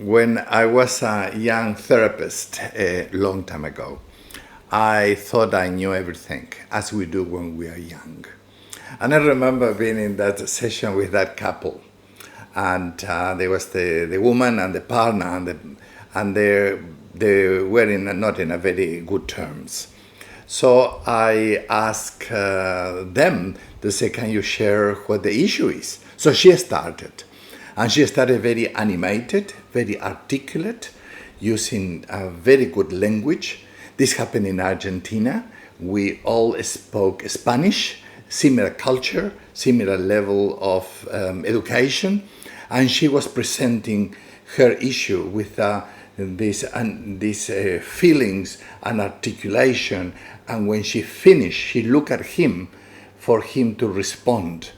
When I was a young therapist a long time ago, I thought I knew everything, as we do when we are young. And I remember being in that session with that couple, and there was the woman and the partner, and they were not in a very good terms. So I asked them to say, "Can you share what the issue is?" So she started. And she started very animated, very articulate, using a very good language. This happened in Argentina. We all spoke Spanish, similar culture, similar level of education. And she was presenting her issue with these feelings and articulation. And when she finished, she looked at him for him to respond.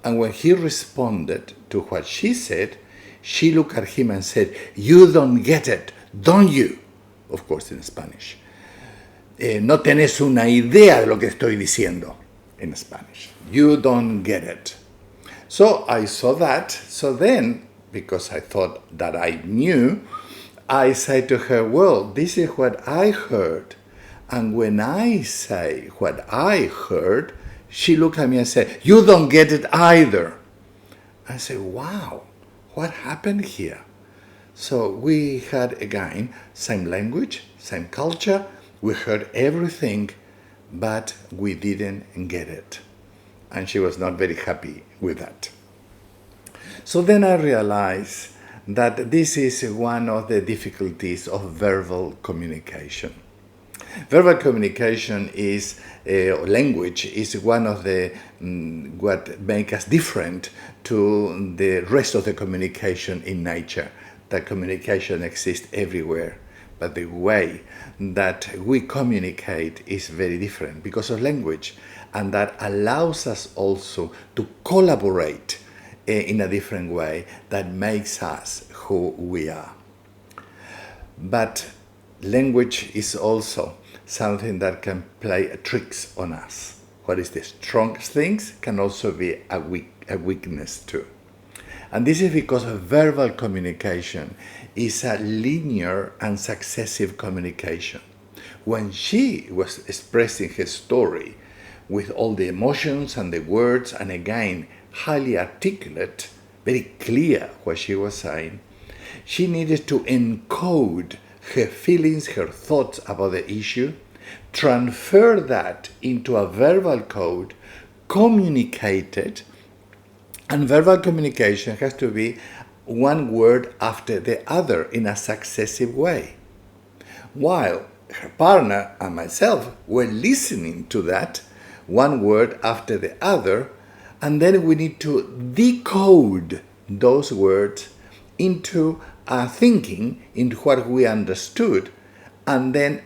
And when he responded to what she said, she looked at him and said, "You don't get it, don't you?" Of course, in Spanish. No tenés una idea de lo que estoy diciendo, in Spanish. You don't get it. So I saw that. So then, because I thought that I knew, I said to her, "Well, this is what I heard." And when I say what I heard, she looked at me and said, "You don't get it either." I said, "Wow, what happened here?" So we had, again, same language, same culture. We heard everything, but we didn't get it. And she was not very happy with that. So then I realized that this is one of the difficulties of verbal communication. Verbal communication is, language is one of the, what makes us different to the rest of the communication in nature. That communication exists everywhere, but the way that we communicate is very different because of language, and that allows us also to collaborate in a different way that makes us who we are. But language is also something that can play tricks on us. What is the strongest things can also be a weakness too. And this is because verbal communication is a linear and successive communication. When she was expressing her story with all the emotions and the words, and again, highly articulate, very clear what she was saying, she needed to encode her feelings, her thoughts about the issue, transfer that into a verbal code, communicate it, and verbal communication has to be one word after the other in a successive way. While her partner and myself were listening to that, one word after the other, and then we need to decode those words into thinking, into what we understood, and then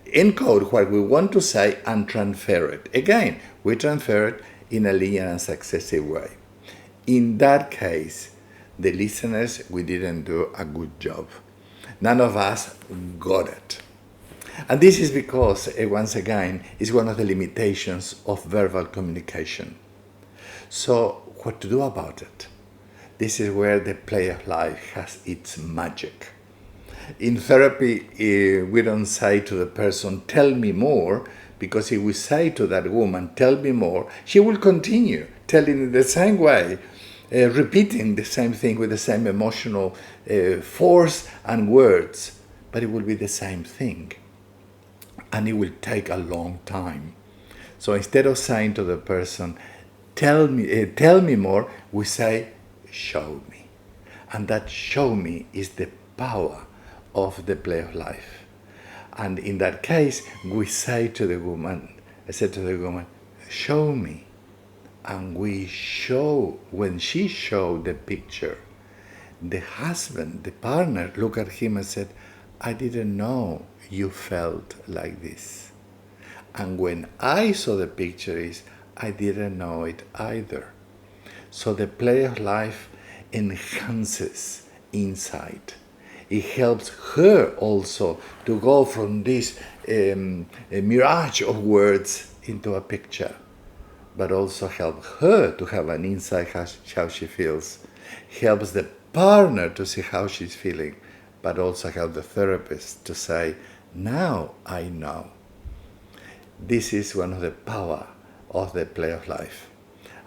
encode what we want to say and transfer it. Again, we transfer it in a linear and successive way. In that case, the listeners, we didn't do a good job. None of us got it. And this is because, once again, it's one of the limitations of verbal communication. So, what to do about it? This is where the play of life has its magic. In therapy, we don't say to the person, "Tell me more," because if we say to that woman, "Tell me more," she will continue telling in the same way, repeating the same thing with the same emotional force and words, but it will be the same thing. And it will take a long time. So instead of saying to the person, tell me more, we say, "Show me." And that "show me" is the power of the play of life. And in that case, we say to the woman, I said to the woman, "Show me." And we show, when she showed the picture, the husband, the partner, looked at him and said, "I didn't know you felt like this." And when I saw the picture, I didn't know it either. So the play of life enhances insight. It helps her also to go from this mirage of words into a picture, but also help her to have an insight how she feels. Helps the partner to see how she's feeling, but also help the therapist to say, now I know. This is one of the power of the play of life.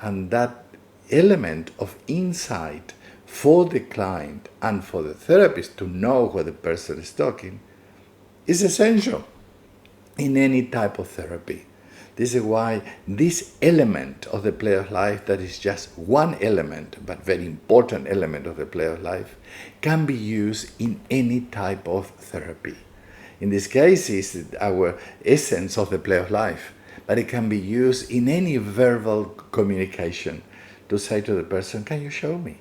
And that element of insight for the client and for the therapist to know what the person is talking is essential in any type of therapy. This is why this element of the play of life, that is just one element, but very important element of the play of life, can be used in any type of therapy. In this case, it's our essence of the play of life, but it can be used in any verbal communication to say to the person, can you show me?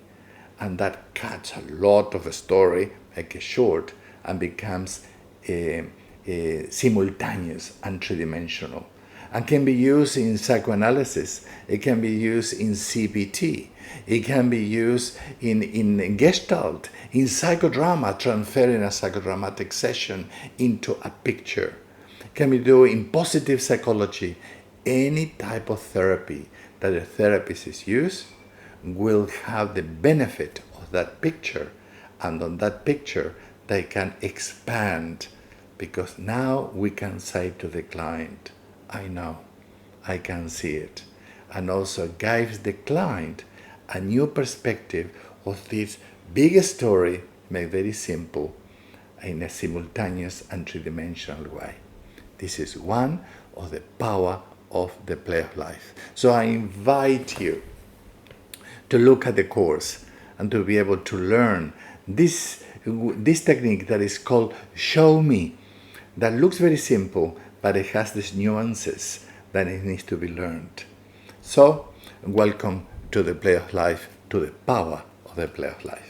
And that cuts a lot of a story, make it short, and becomes simultaneous and three-dimensional. And can be used in psychoanalysis, it can be used in CBT, it can be used in Gestalt, in psychodrama, transferring a psychodramatic session into a picture. It can be done in positive psychology. Any type of therapy that a therapist is used will have the benefit of that picture, and on that picture they can expand, because now we can say to the client, I know, I can see it, and also gives the client a new perspective of this big story made very simple in a simultaneous and three-dimensional way. This is one of the power of the play of life. So I invite you to look at the course and to be able to learn this technique that is called Show Me, that looks very simple, but it has these nuances that it needs to be learned. So, welcome to the play of life, to the power of the play of life.